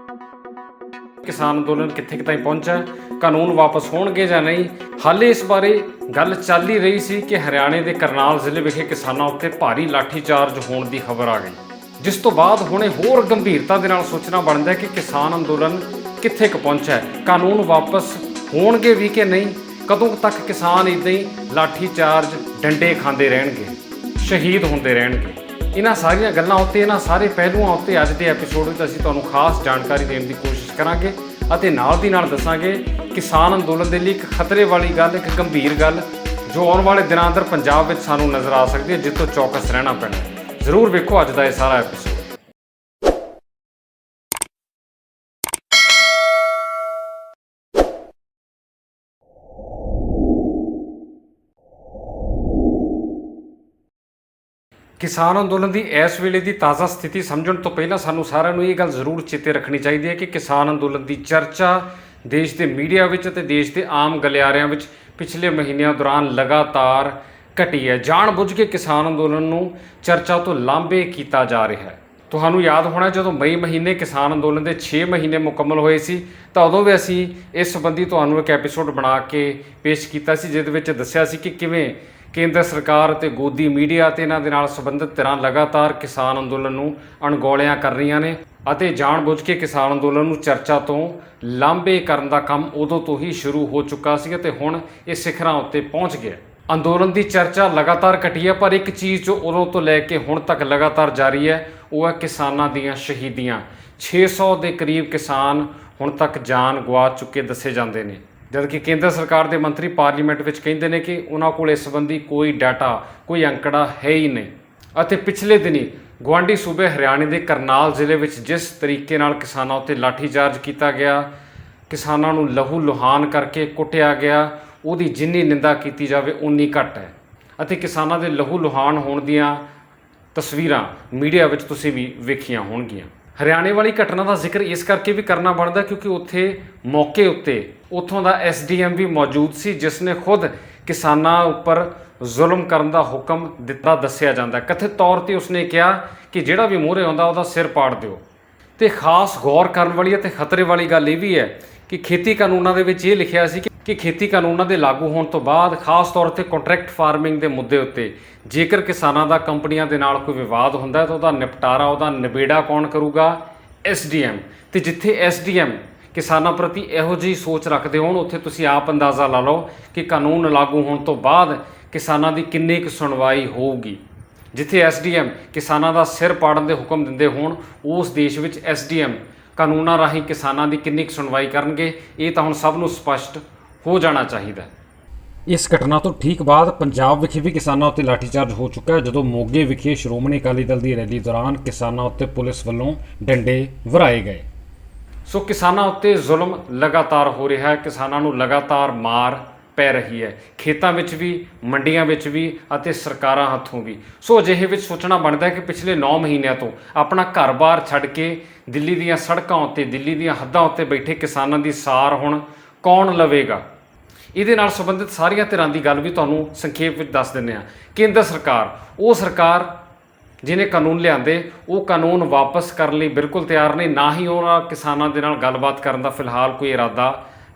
किसान अंदोलन कित्थे ताईं पहुंचा, कानून वापस होणगे जां नहीं। हाले इस बारे गल चल ही रही सी कि हरियाणे के करनाल जिले विखे किसानां उत्ते भारी लाठीचार्ज होण दी खबर आ गई, जिस तो बाद हुणे होर गंभीरता दे नाल सोचना बनदा है कि किसान अंदोलन कित्थे क पहुंचा है, कानून वापस होणगे भी कि नहीं, कदों तक किसान इदां ही लाठीचार्ज डंडे खांदे रहणगे, शहीद होंदे रहणगे। इन्हां सारियां गल्लां उत्ते, इन्हां सारे पहलुआं उत्ते अज दे एपीसोड विच असीं तुहानूं खास जानकारी देण दी कोशिश करांगे ਅਤੇ ਨਾਲ ਦੀ ਨਾਲ ਦੱਸਾਂਗੇ किसान अंदोलन ਦੇ ਲਈ ਇੱਕ ਖਤਰੇ ਵਾਲੀ ਗੱਲ, ਇੱਕ ਗੰਭੀਰ ਗੱਲ ਜੋ ਆਉਣ ਵਾਲੇ ਦਿਨਾਂ ਅੰਦਰ ਪੰਜਾਬ ਵਿੱਚ ਸਾਨੂੰ ਨਜ਼ਰ ਆ ਸਕਦੀ ਹੈ, ਜਿਸ ਤੋਂ ਚੌਕਸ ਰਹਿਣਾ ਪੈਣਾ। ਜ਼ਰੂਰ ਵੇਖੋ ਅੱਜ ਦਾ ਇਹ ਸਾਰਾ ਐਪੀਸੋਡ। किसान अंदोलन की इस वेले की ताज़ा स्थिति समझण तो पहला सानू सारिਆਂ ਨੂੰ ਇਹ ਗੱਲ ਜ਼ਰੂਰ ਚੇਤੇ ਰੱਖਣੀ ਚਾਹੀਦੀ ਹੈ ਕਿ किसान अंदोलन की चर्चा देश के मीडिया ਵਿੱਚ ਅਤੇ देश के आम गलियारिਆਂ ਵਿੱਚ पिछले महीनों दौरान लगातार घटी है। जान-बुझ के किसान अंदोलन ਨੂੰ चर्चा तो लांभे किया जा रहा है। ਤੁਹਾਨੂੰ याद होना ਜਦੋਂ मई महीने किसान अंदोलन के 6 महीने मुकम्मल होए सी ਤਾਂ ਉਦੋਂ ਵੀ ਅਸੀਂ ਇਸ ਸੰਬੰਧੀ ਤੁਹਾਨੂੰ ਇੱਕ ਐਪੀਸੋਡ ਬਣਾ ਕੇ ਪੇਸ਼ ਕੀਤਾ ਸੀ, ਜਿਹਦੇ ਵਿੱਚ ਦੱਸਿਆ ਸੀ ਕਿ ਕਿਵੇਂ केंद्र सरकार ते गोदी मीडिया ते इन्हां दे नाल संबंधित धिरां लगातार किसान अंदोलन नूं अणगौलियां कर रहीआं ने ਅਤੇ ਜਾਣ-ਬੁੱਝ ਕੇ किसान अंदोलन नूं चर्चा तो लांभे करन दा काम उदों तो ही शुरू हो चुका सी ते हुण इह सिखरां उत्ते पहुंच गया। अंदोलन की चर्चा लगातार घटी है, पर एक चीज़ जो उदों तो लैके हुण तक लगातार जारी है वह है किसानां दीआं शहीदियां। 600 के करीब किसान हुण तक जान गवा चुके दसे जांदे ने, जबकि केंद्र सरकार के मंत्री पार्लीमेंट में कहते हैं कि उन्होंने को इस संबंधी कोई डाटा, कोई अंकड़ा है ही नहीं। और पिछले दिनी गुआढ़ी सूबे हरियाणे के करनाल जिले में जिस तरीके नाल किसानों उत्ते लाठीचार्ज किया गया, किसानों नूं लहू लुहान करके कुटिया गया, उहदी जिन्नी निंदा की जाए उन्नी घट है। और किसानों के लहू लुहान होण दीआं तस्वीरां मीडिया में तुसीं भी वेखियां होणगीआं। हरियाणे वाली घटना का जिक्र इस करके भी करना बनता क्योंकि उत्थे मौके उत्ते उत्थों का SDM भी मौजूद सी, जिसने खुद किसानां उपर जुल्म करन दा हुक्म दिता दस्सिया जाता। कथित तौर पर उसने कहा कि जिहड़ा भी मूहरे आउंदा उहदा सिर पाड़ दिओ। तो खास गौर करन वाली ते खतरे वाली गल यह भी है कि खेती कानूनों के विच ये लिखिया सी कि खेती कानूनों के लागू होने तो बाद खास तौर पर कॉन्ट्रैक्ट फार्मिंग के मुद्दे उत्ते जेकर किसानों का कंपनियों के नाल कोई विवाद होंदा तो उसका निपटारा, उसका निबेड़ा कौन करूगा? SDM। तो जिथे SDM किसानों प्रति इहो जी सोच रखते हो, उत्थे तुसीं आप अंदाज़ा ला लो कि कानून लागू होने तो बाद किसानों की किन्नी कुछ सुनवाई होगी। जिथे SDM किसानों का सिर पाड़न के हुक्म दिंदे होण, उस देश में SDM कानूनों राही किसानों की किन्नी कुछ सुनवाई करनगे, ये तो हुण सब नूं स्पष्ट हो जाना चाहिए। इस घटना तो ठीक बाद पंजाब विखे भी किसानों उत्ते लाठीचार्ज हो चुका है, जदों मोगे विखे श्रोमणी अकाली दल की रैली दौरान किसानों उत्ते पुलिस वालों डंडे वराए गए। सो किसानों उत्ते जुल्म लगातार हो रहा है, किसानों नूं लगातार मार पै रही है, खेतों में भी, मंडियां में भी और सरकारां हत्थों भी। सो अजिहे विच सोचना बनता है कि पिछले 9 महीनों तो अपना घर बार छड्ड के दिल्ली दीआं सड़कों उत्ते, दिल्ली दीआं हद्दां उत्ते बैठे किसानों की सार हुण कौन लवेगा? ਇਹਦੇ ਨਾਲ संबंधित सारिया धिरां की गल भी तुहानूं संखेप में दस दिंदे हां। केंद्र सरकार, वो सरकार जिन्हें कानून लिआंदे, वो कानून वापस करने लई बिल्कुल तैयार नहीं, ना ही उन्हां किसानां दे नाल गलबात करन दा फिलहाल कोई इरादा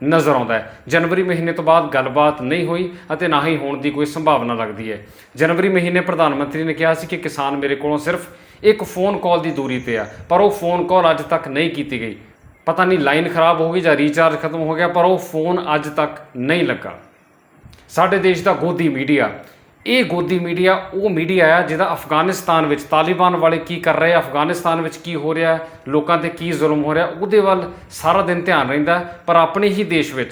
नज़र आउंदा है। जनवरी महीने तो बाद गलबात नहीं हुई और ना ही होने की कोई संभावना लगती है। जनवरी महीने प्रधानमंत्री ने कहा कि किसान मेरे को सिर्फ एक फोन कॉल की दूरी पर है, पर वो फोन कॉल अज तक नहीं की गई। पता नहीं लाइन खराब हो गई या रीचार्ज खत्म हो गया, पर वो फोन अज तक नहीं लगा। साडे देश का गोदी मीडिया, ये गोदी मीडिया वो मीडिया है जिहदा अफगानिस्तान में तालिबान वाले की कर रहे, अफगानिस्तान में की हो रहा, लोगों ते की जुल्म हो रहा, उहदे वल सारा दिन ध्यान रहिंदा, पर अपने ही देश में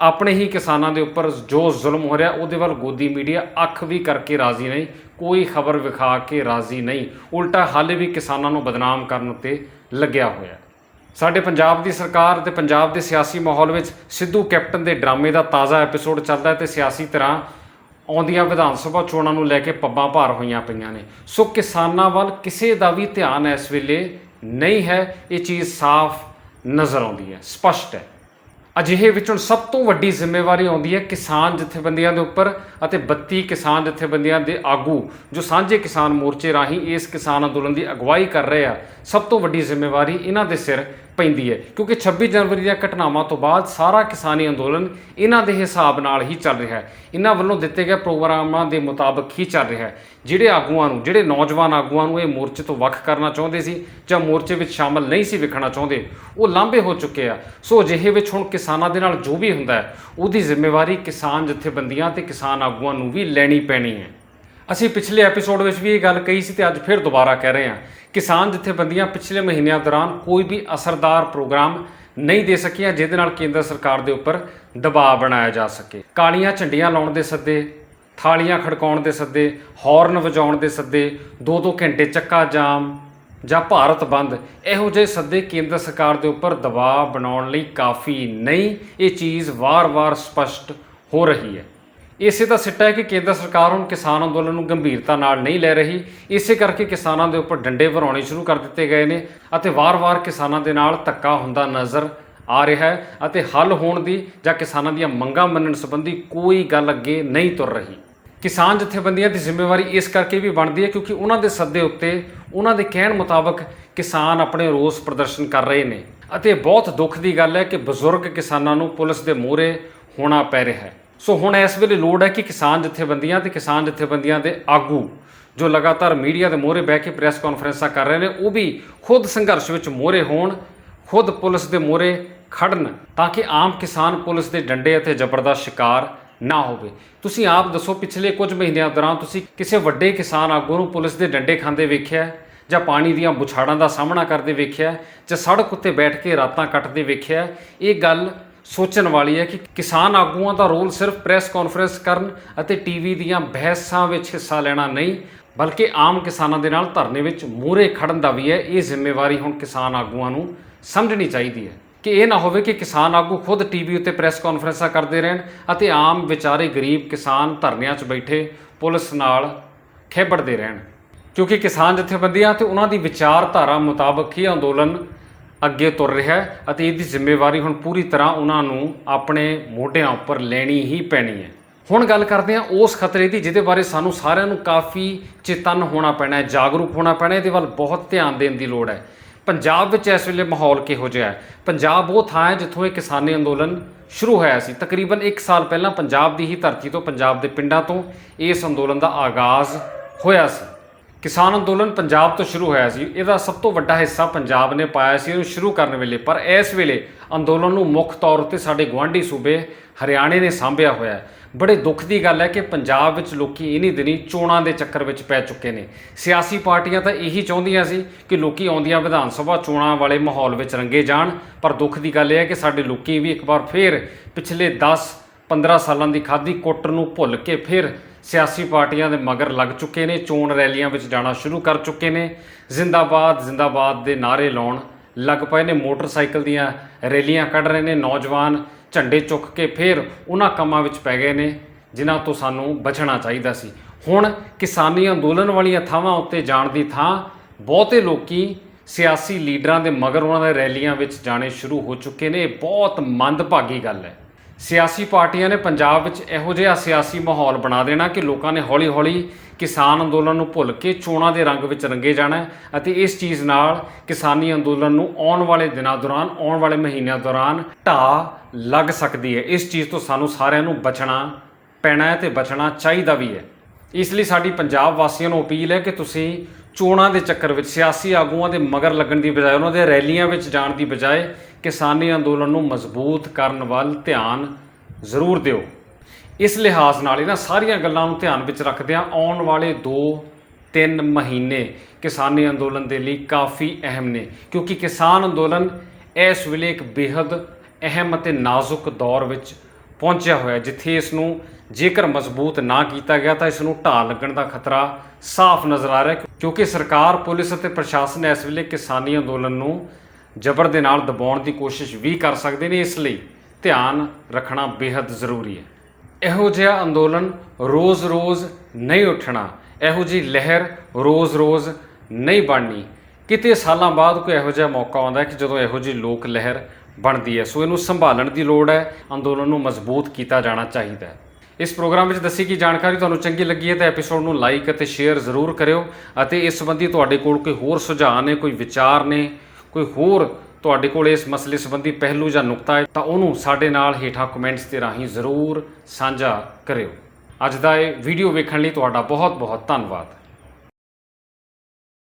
अपने ही किसानों के उपर जो जुल्म हो रहा उहदे वल गोदी मीडिया अख भी करके राजी नहीं, कोई खबर विखा के राजी नहीं, उल्टा हाले भी किसानों को बदनाम करने उत्ते लग्या होया। साडे पंजाब की सरकार ते पंजाब के सियासी माहौल में सिद्धू कैप्टन के ड्रामे का ताज़ा एपीसोड चलता है, तो सियासी तरह आउंदियां विधान सभा चोणां नूं लैके पब्बां भार होईयां पईयां ने। सो किसानां वल किसी का भी ध्यान इस वेले नहीं है, ये चीज़ साफ नज़र आउंदी है, स्पष्ट है। अजिहे विचों सब तो वड्डी जिम्मेवारी आउंदी है किसान जथेबंदियां दे उपर अते 32 किसान जथेबंदियां दे आगू जो सांझे किसान मोर्चे राही इस किसान अंदोलन की अगवाई कर रहे हैं। सब तो वड्डी जिम्मेवारी इन्हां दे सिर ਪੈਂਦੀ ਹੈ, ਕਿਉਂਕਿ 26 ਜਨਵਰੀ ਦੀਆਂ ਘਟਨਾਵਾਂ ਤੋਂ ਬਾਅਦ ਸਾਰਾ ਕਿਸਾਨੀ ਅੰਦੋਲਨ ਇਹਨਾਂ ਦੇ ਹਿਸਾਬ ਨਾਲ ਹੀ ਚੱਲ ਰਿਹਾ ਹੈ, ਇਹਨਾਂ ਵੱਲੋਂ ਦਿੱਤੇ ਗਏ ਪ੍ਰੋਗਰਾਮਾਂ ਦੇ ਮੁਤਾਬਕ ਹੀ ਚੱਲ ਰਿਹਾ ਹੈ। ਜਿਹੜੇ ਆਗੂਆਂ ਨੂੰ, ਜਿਹੜੇ ਨੌਜਵਾਨ ਆਗੂਆਂ ਨੂੰ ਇਹ ਮੋਰਚੇ ਤੋਂ ਵੱਖ ਕਰਨਾ ਚਾਹੁੰਦੇ ਸੀ ਜਾਂ ਮੋਰਚੇ ਵਿੱਚ ਸ਼ਾਮਲ ਨਹੀਂ ਸੀ ਵੇਖਣਾ ਚਾਹੁੰਦੇ, ਉਹ ਲਾਂਭੇ ਹੋ ਚੁੱਕੇ ਆ। ਸੋ ਅਜਿਹੇ ਵਿੱਚ ਹੁਣ ਕਿਸਾਨਾਂ ਦੇ ਨਾਲ ਜੋ ਵੀ ਹੁੰਦਾ ਹੈ ਉਹਦੀ ਜ਼ਿੰਮੇਵਾਰੀ ਕਿਸਾਨ ਜਥੇਬੰਦੀਆਂ ਤੇ ਕਿਸਾਨ ਆਗੂਆਂ ਨੂੰ ਵੀ ਲੈਣੀ ਪੈਣੀ ਹੈ। ਅਸੀਂ ਪਿਛਲੇ ਐਪੀਸੋਡ ਵਿੱਚ ਵੀ ਇਹ ਗੱਲ ਕਹੀ ਸੀ ਤੇ ਅੱਜ ਫਿਰ ਦੁਬਾਰਾ ਕਹਿ ਰਹੇ ਹਾਂ, ਕਿਸਾਨ ਜਥੇਬੰਦੀਆਂ ਪਿਛਲੇ ਮਹੀਨਿਆਂ ਦੌਰਾਨ ਕੋਈ ਵੀ ਅਸਰਦਾਰ ਪ੍ਰੋਗਰਾਮ ਨਹੀਂ ਦੇ ਸਕੀਆਂ ਜਿਹਦੇ ਨਾਲ ਕੇਂਦਰ ਸਰਕਾਰ ਦੇ ਉੱਪਰ ਦਬਾਅ ਬਣਾਇਆ ਜਾ ਸਕੇ। ਕਾਲੀਆਂ ਝੰਡੀਆਂ ਲਾਉਣ ਦੇ ਸੱਦੇ, ਥਾਲੀਆਂ ਖੜਕਾਉਣ ਦੇ ਸੱਦੇ, ਹਾਰਨ ਵਜਾਉਣ ਦੇ ਸੱਦੇ, 2-2 ਘੰਟੇ ਚੱਕਾ ਜਾਮ ਜਾਂ ਭਾਰਤ ਬੰਦ, ਇਹੋ ਜਿਹੇ ਸੱਦੇ ਕੇਂਦਰ ਸਰਕਾਰ ਦੇ ਉੱਪਰ ਦਬਾਅ ਬਣਾਉਣ ਲਈ ਕਾਫੀ ਨਹੀਂ। ਇਹ ਚੀਜ਼ ਵਾਰ-ਵਾਰ ਸਪਸ਼ਟ ਹੋ ਰਹੀ ਹੈ। ਇਸੇ ਦਾ ਸਿੱਟਾ ਹੈ ਕਿ ਕੇਂਦਰ ਸਰਕਾਰ ਹੁਣ ਕਿਸਾਨ ਅੰਦੋਲਨ ਨੂੰ ਗੰਭੀਰਤਾ ਨਾਲ ਨਹੀਂ ਲੈ ਰਹੀ। ਇਸੇ ਕਰਕੇ ਕਿਸਾਨਾਂ ਦੇ ਉੱਪਰ ਡੰਡੇ ਵਰਾਉਣੇ ਸ਼ੁਰੂ ਕਰ ਦਿੱਤੇ ਗਏ ਨੇ ਅਤੇ ਵਾਰ-ਵਾਰ ਕਿਸਾਨਾਂ ਦੇ ਨਾਲ ਧੱਕਾ ਹੁੰਦਾ ਨਜ਼ਰ ਆ ਰਿਹਾ ਹੈ ਅਤੇ ਹੱਲ ਹੋਣ ਦੀ ਜਾਂ ਕਿਸਾਨਾਂ ਦੀਆਂ ਮੰਗਾਂ ਮੰਨਣ ਸੰਬੰਧੀ ਕੋਈ ਗੱਲ ਅੱਗੇ ਨਹੀਂ ਤੁਰ ਰਹੀ। ਕਿਸਾਨ ਜਥੇਬੰਦੀਆਂ ਦੀ ਜ਼ਿੰਮੇਵਾਰੀ ਇਸ ਕਰਕੇ ਵੀ ਬਣਦੀ ਹੈ ਕਿਉਂਕਿ ਉਹਨਾਂ ਦੇ ਸੱਦੇ ਉੱਤੇ ਉਹਨਾਂ ਦੇ ਕਹਿਣ ਮੁਤਾਬਕ ਕਿਸਾਨ ਆਪਣੇ ਰੋਸ ਪ੍ਰਦਰਸ਼ਨ ਕਰ ਰਹੇ ਨੇ ਅਤੇ ਬਹੁਤ ਦੁੱਖ ਦੀ ਗੱਲ ਹੈ ਕਿ ਬਜ਼ੁਰਗ ਕਿਸਾਨਾਂ ਨੂੰ ਪੁਲਿਸ ਦੇ ਮੂਹਰੇ ਹੋਣਾ ਪੈ ਰਿਹਾ ਹੈ। ਸੋ ਹੁਣ ਇਸ ਵੇਲੇ ਲੋੜ ਹੈ ਕਿ ਕਿਸਾਨ ਜਥੇਬੰਦੀਆਂ ਤੇ ਕਿਸਾਨ ਜਥੇਬੰਦੀਆਂ ਦੇ ਆਗੂ ਜੋ ਲਗਾਤਾਰ ਮੀਡੀਆ ਦੇ ਮੂਹਰੇ ਬਹਿ ਕੇ ਪ੍ਰੈਸ ਕਾਨਫਰੰਸਾਂ ਕਰ ਰਹੇ ਨੇ, ਉਹ ਵੀ ਖੁਦ ਸੰਘਰਸ਼ ਵਿੱਚ ਮੂਹਰੇ ਹੋਣ, ਖੁਦ ਪੁਲਿਸ ਦੇ ਮੂਹਰੇ ਖੜਨ ਤਾਂ ਕਿ ਆਮ ਕਿਸਾਨ ਪੁਲਿਸ ਦੇ ਡੰਡੇ ਅਤੇ ਜ਼ਬਰ ਦਾ ਸ਼ਿਕਾਰ ਨਾ ਹੋਵੇ। ਤੁਸੀਂ ਆਪ ਦੱਸੋ, ਪਿਛਲੇ ਕੁਝ ਮਹੀਨਿਆਂ ਦੌਰਾਨ ਤੁਸੀਂ ਕਿਸੇ ਵੱਡੇ ਕਿਸਾਨ ਆਗੂ ਨੂੰ ਪੁਲਿਸ ਦੇ ਡੰਡੇ ਖਾਂਦੇ ਵੇਖਿਆ ਜਾਂ ਪਾਣੀ ਦੀਆਂ ਬੁਛਾੜਾਂ ਦਾ ਸਾਹਮਣਾ ਕਰਦੇ ਵੇਖਿਆ ਜਾਂ ਸੜਕ ਉੱਤੇ ਬੈਠ ਕੇ ਰਾਤਾਂ ਕੱਟਦੇ ਵੇਖਿਆ? ਇਹ ਗੱਲ ਸੋਚਣ ਵਾਲੀ ਹੈ ਕਿ ਕਿਸਾਨ ਆਗੂਆਂ ਦਾ ਰੋਲ ਸਿਰਫ ਪ੍ਰੈਸ ਕਾਨਫਰੰਸ ਕਰਨ ਅਤੇ ਟੀਵੀ ਦੀਆਂ ਬਹਿਸਾਂ ਵਿੱਚ ਹਿੱਸਾ ਲੈਣਾ ਨਹੀਂ, ਬਲਕਿ ਆਮ ਕਿਸਾਨਾਂ ਦੇ ਨਾਲ ਧਰਨੇ ਵਿੱਚ ਮੂਹਰੇ ਖੜਨ ਦਾ ਵੀ ਹੈ। ਇਹ ਜ਼ਿੰਮੇਵਾਰੀ ਹੁਣ ਕਿਸਾਨ ਆਗੂਆਂ ਨੂੰ ਸਮਝਣੀ ਚਾਹੀਦੀ ਹੈ ਕਿ ਇਹ ਨਾ ਹੋਵੇ ਕਿ ਕਿਸਾਨ ਆਗੂ ਖੁਦ ਟੀਵੀ ਉੱਤੇ ਪ੍ਰੈਸ ਕਾਨਫਰੰਸਾਂ ਕਰਦੇ ਰਹਿਣ ਅਤੇ ਆਮ ਵਿਚਾਰੇ ਗਰੀਬ ਕਿਸਾਨ ਧਰਨਿਆਂ 'ਚ ਬੈਠੇ ਪੁਲਿਸ ਨਾਲ ਖੇਬੜਦੇ ਰਹਿਣ, ਕਿਉਂਕਿ ਕਿਸਾਨ ਜਥੇਬੰਦੀਆਂ ਤੇ ਉਹਨਾਂ ਦੀ ਵਿਚਾਰਧਾਰਾ ਮੁਤਾਬਕ ਹੀ ਅੰਦੋਲਨ ਅੱਗੇ ਤੁਰ ਰਿਹਾ ਹੈ ਅਤੇ ਇਹਦੀ ਜ਼ਿੰਮੇਵਾਰੀ ਹੁਣ ਪੂਰੀ ਤਰ੍ਹਾਂ ਉਹਨਾਂ ਨੂੰ ਆਪਣੇ ਮੋਢਿਆਂ ਉੱਪਰ ਲੈਣੀ ਹੀ ਪੈਣੀ ਹੈ। ਹੁਣ ਗੱਲ ਕਰਦੇ ਹਾਂ ਉਸ ਖਤਰੇ ਦੀ ਜਿਹਦੇ ਬਾਰੇ ਸਾਨੂੰ ਸਾਰਿਆਂ ਨੂੰ ਕਾਫੀ ਚੇਤੰਨ ਹੋਣਾ ਪੈਣਾ ਹੈ, ਜਾਗਰੂਕ ਹੋਣਾ ਪੈਣਾ, ਇਹਦੇ ਵੱਲ ਬਹੁਤ ਧਿਆਨ ਦੇਣ ਦੀ ਲੋੜ ਹੈ। ਪੰਜਾਬ ਵਿੱਚ ਇਸ ਵੇਲੇ ਮਾਹੌਲ ਕਿਹੋ ਜਿਹਾ ਹੈ? ਪੰਜਾਬ ਉਹ ਥਾਂ ਹੈ ਜਿੱਥੋਂ ਇਹ ਕਿਸਾਨੀ ਅੰਦੋਲਨ ਸ਼ੁਰੂ ਹੋਇਆ ਸੀ। ਤਕਰੀਬਨ 1 ਸਾਲ ਪਹਿਲਾਂ ਪੰਜਾਬ ਦੀ ਹੀ ਧਰਤੀ ਤੋਂ, ਪੰਜਾਬ ਦੇ ਪਿੰਡਾਂ ਤੋਂ ਇਸ ਅੰਦੋਲਨ ਦਾ ਆਗਾਜ਼ ਹੋਇਆ ਸੀ। ਕਿਸਾਨ ਅੰਦੋਲਨ ਪੰਜਾਬ ਤੋਂ ਸ਼ੁਰੂ ਹੋਇਆ ਸੀ, ਇਹਦਾ ਸਭ ਤੋਂ ਵੱਡਾ ਹਿੱਸਾ ਪੰਜਾਬ ਨੇ ਪਾਇਆ ਸੀ ਇਹਨੂੰ ਸ਼ੁਰੂ ਕਰਨ ਵੇਲੇ, ਪਰ ਇਸ ਵੇਲੇ ਅੰਦੋਲਨ ਨੂੰ ਮੁੱਖ ਤੌਰ ਉੱਤੇ ਸਾਡੇ ਗੁਆਂਢੀ ਸੂਬੇ ਹਰਿਆਣੇ ਨੇ ਸਾਂਭਿਆ ਹੋਇਆ ਹੈ। ਬੜੇ ਦੁੱਖ ਦੀ ਗੱਲ ਹੈ ਕਿ ਪੰਜਾਬ ਵਿੱਚ ਲੋਕੀ ਇਨੀ ਦਿਨੀ ਚੋਣਾਂ ਦੇ ਚੱਕਰ ਵਿੱਚ ਪੈ ਚੁੱਕੇ ਨੇ। ਸਿਆਸੀ ਪਾਰਟੀਆਂ ਤਾਂ ਇਹੀ ਚਾਹੁੰਦੀਆਂ ਸੀ ਕਿ ਲੋਕੀ ਆਉਂਦੀਆਂ ਵਿਧਾਨ ਸਭਾ ਚੋਣਾਂ ਵਾਲੇ ਮਾਹੌਲ ਵਿੱਚ ਰੰਗੇ ਜਾਣ, ਪਰ ਦੁੱਖ ਦੀ ਗੱਲ ਇਹ ਹੈ ਕਿ ਸਾਡੇ ਲੋਕੀ ਵੀ ਇੱਕ ਵਾਰ ਫਿਰ ਪਿਛਲੇ 10-15 ਸਾਲਾਂ ਦੀ ਖਾਧੀ ਕੁੱਟ ਨੂੰ ਭੁੱਲ ਕੇ ਫਿਰ ਸਿਆਸੀ ਪਾਰਟੀਆਂ ਦੇ ਮਗਰ ਲੱਗ ਚੁੱਕੇ ਨੇ, ਚੋਣ ਰੈਲੀਆਂ ਵਿੱਚ ਜਾਣਾ ਸ਼ੁਰੂ ਕਰ ਚੁੱਕੇ ਨੇ, ਜ਼ਿੰਦਾਬਾਦ ਜ਼ਿੰਦਾਬਾਦ ਦੇ ਨਾਅਰੇ ਲਾਉਣ ਲੱਗ ਪਏ ਨੇ, ਮੋਟਰਸਾਈਕਲ ਦੀਆਂ ਰੈਲੀਆਂ ਕੱਢ ਰਹੇ ਨੇ, ਨੌਜਵਾਨ ਝੰਡੇ ਚੁੱਕ ਕੇ ਫਿਰ ਉਹਨਾਂ ਕੰਮਾਂ ਵਿੱਚ ਪੈ ਗਏ ਨੇ ਜਿਨ੍ਹਾਂ ਤੋਂ ਸਾਨੂੰ ਬਚਣਾ ਚਾਹੀਦਾ ਸੀ। ਹੁਣ ਕਿਸਾਨੀ ਅੰਦੋਲਨ ਵਾਲੀਆਂ ਥਾਵਾਂ ਉੱਤੇ ਜਾਣ ਦੀ ਥਾਂ ਬਹੁਤੇ ਲੋਕੀ ਸਿਆਸੀ ਲੀਡਰਾਂ ਦੇ ਮਗਰ ਉਹਨਾਂ ਦੇ ਰੈਲੀਆਂ ਵਿੱਚ ਜਾਣੇ ਸ਼ੁਰੂ ਹੋ ਚੁੱਕੇ ਨੇ। ਇਹ ਬਹੁਤ ਮੰਦਭਾਗੀ ਗੱਲ ਹੈ। ਸਿਆਸੀ ਪਾਰਟੀਆਂ ਨੇ ਪੰਜਾਬ ਵਿੱਚ ਇਹੋ ਜਿਹਾ ਸਿਆਸੀ ਮਾਹੌਲ ਬਣਾ ਦੇਣਾ ਕਿ ਲੋਕਾਂ ਨੇ ਹੌਲੀ-ਹੌਲੀ ਕਿਸਾਨ ਅੰਦੋਲਨ ਨੂੰ ਭੁੱਲ ਕੇ ਚੋਣਾਂ ਦੇ ਰੰਗ ਵਿੱਚ ਰੰਗੇ ਜਾਣਾ ਅਤੇ ਇਸ ਚੀਜ਼ ਨਾਲ ਕਿਸਾਨੀ ਅੰਦੋਲਨ ਨੂੰ ਆਉਣ ਵਾਲੇ ਦਿਨਾਂ ਦੌਰਾਨ, ਆਉਣ ਵਾਲੇ ਮਹੀਨਿਆਂ ਦੌਰਾਨ ਢਾਹ ਲੱਗ ਸਕਦੀ ਹੈ। ਇਸ ਚੀਜ਼ ਤੋਂ ਸਾਨੂੰ ਸਾਰਿਆਂ ਨੂੰ ਬਚਣਾ ਪੈਣਾ ਹੈ ਤੇ ਬਚਣਾ ਚਾਹੀਦਾ ਵੀ ਹੈ। ਇਸ ਲਈ ਸਾਡੀ ਪੰਜਾਬ ਵਾਸੀਆਂ ਨੂੰ ਅਪੀਲ ਹੈ ਕਿ ਤੁਸੀਂ ਚੋਣਾਂ ਦੇ ਚੱਕਰ ਵਿੱਚ ਸਿਆਸੀ ਆਗੂਆਂ ਦੇ ਮਗਰ ਲੱਗਣ ਦੀ ਬਜਾਏ, ਉਹਨਾਂ ਦੇ ਰੈਲੀਆਂ ਵਿੱਚ ਜਾਣ ਦੀ ਬਜਾਏ ਕਿਸਾਨੀ ਅੰਦੋਲਨ ਨੂੰ ਮਜ਼ਬੂਤ ਕਰਨ ਵੱਲ ਧਿਆਨ ਜ਼ਰੂਰ ਦਿਓ। ਇਸ ਲਿਹਾਜ਼ ਨਾਲ ਇਹਨਾਂ ਸਾਰੀਆਂ ਗੱਲਾਂ ਨੂੰ ਧਿਆਨ ਵਿੱਚ ਰੱਖਦਿਆਂ ਆਉਣ ਵਾਲੇ 2-3 ਮਹੀਨੇ ਕਿਸਾਨੀ ਅੰਦੋਲਨ ਦੇ ਲਈ ਕਾਫੀ ਅਹਿਮ ਨੇ, ਕਿਉਂਕਿ ਕਿਸਾਨ ਅੰਦੋਲਨ ਇਸ ਵੇਲੇ ਇੱਕ ਬੇਹੱਦ ਅਹਿਮ ਅਤੇ ਨਾਜ਼ੁਕ ਦੌਰ ਵਿੱਚ ਪਹੁੰਚਿਆ ਹੋਇਆ, ਜਿੱਥੇ ਇਸ ਨੂੰ ਜੇਕਰ ਮਜ਼ਬੂਤ ਨਾ ਕੀਤਾ ਗਿਆ ਤਾਂ ਇਸ ਨੂੰ ਢਾਹ ਲੱਗਣ ਦਾ ਖਤਰਾ ਸਾਫ਼ ਨਜ਼ਰ ਆ ਰਿਹਾ, ਕਿਉਂਕਿ ਸਰਕਾਰ, ਪੁਲਿਸ ਅਤੇ ਪ੍ਰਸ਼ਾਸਨ ਇਸ ਵੇਲੇ ਕਿਸਾਨੀ ਅੰਦੋਲਨ ਨੂੰ ਜ਼ਬਰ ਦੇ ਨਾਲ ਦਬਾਉਣ ਦੀ ਕੋਸ਼ਿਸ਼ ਵੀ ਕਰ ਸਕਦੇ ਨੇ। ਇਸ ਲਈ ਧਿਆਨ ਰੱਖਣਾ ਬੇਹੱਦ ਜ਼ਰੂਰੀ ਹੈ। ਇਹੋ ਜਿਹਾ ਅੰਦੋਲਨ ਰੋਜ਼-ਰੋਜ਼ ਨਹੀਂ ਉੱਠਣਾ, ਇਹੋ ਜਿਹੀ ਲਹਿਰ ਰੋਜ਼-ਰੋਜ਼ ਨਹੀਂ ਬਣਨੀ। ਕਿਤੇ ਸਾਲਾਂ ਬਾਅਦ ਕੋਈ ਇਹੋ ਜਿਹਾ ਮੌਕਾ ਆਉਂਦਾ ਕਿ ਜਦੋਂ ਇਹੋ ਜਿਹੀ ਲੋਕ ਲਹਿਰ ਬਣਦੀ ਹੈ। ਸੋ ਇਹਨੂੰ ਸੰਭਾਲਣ ਦੀ ਲੋੜ ਹੈ, ਅੰਦੋਲਨ ਨੂੰ ਮਜ਼ਬੂਤ ਕੀਤਾ ਜਾਣਾ ਚਾਹੀਦਾ ਹੈ। ਇਸ ਪ੍ਰੋਗਰਾਮ ਵਿੱਚ ਦੱਸੀ ਗਈ ਜਾਣਕਾਰੀ ਤੁਹਾਨੂੰ ਚੰਗੀ ਲੱਗੀ ਹੈ ਤਾਂ ਐਪੀਸੋਡ ਨੂੰ ਲਾਈਕ ਅਤੇ ਸ਼ੇਅਰ ਜ਼ਰੂਰ ਕਰਿਓ ਅਤੇ ਇਸ ਸੰਬੰਧੀ ਤੁਹਾਡੇ ਕੋਲ ਕੋਈ ਹੋਰ ਸੁਝਾਅ ਨੇ, ਕੋਈ ਵਿਚਾਰ ਨੇ, ਕੋਈ ਹੋਰ ਤੁਹਾਡੇ ਕੋਲ ਇਸ ਮਸਲੇ ਸੰਬੰਧੀ ਪਹਿਲੂ ਜਾਂ ਨੁਕਤਾ ਹੈ ਤਾਂ ਉਹਨੂੰ ਸਾਡੇ ਨਾਲ ਹੇਠਾਂ ਕਮੈਂਟਸ ਦੇ ਰਾਹੀਂ ਜ਼ਰੂਰ ਸਾਂਝਾ ਕਰਿਓ। ਅੱਜ ਦਾ ਇਹ ਵੀਡੀਓ ਵੇਖਣ ਲਈ ਤੁਹਾਡਾ ਬਹੁਤ ਬਹੁਤ ਧੰਨਵਾਦ।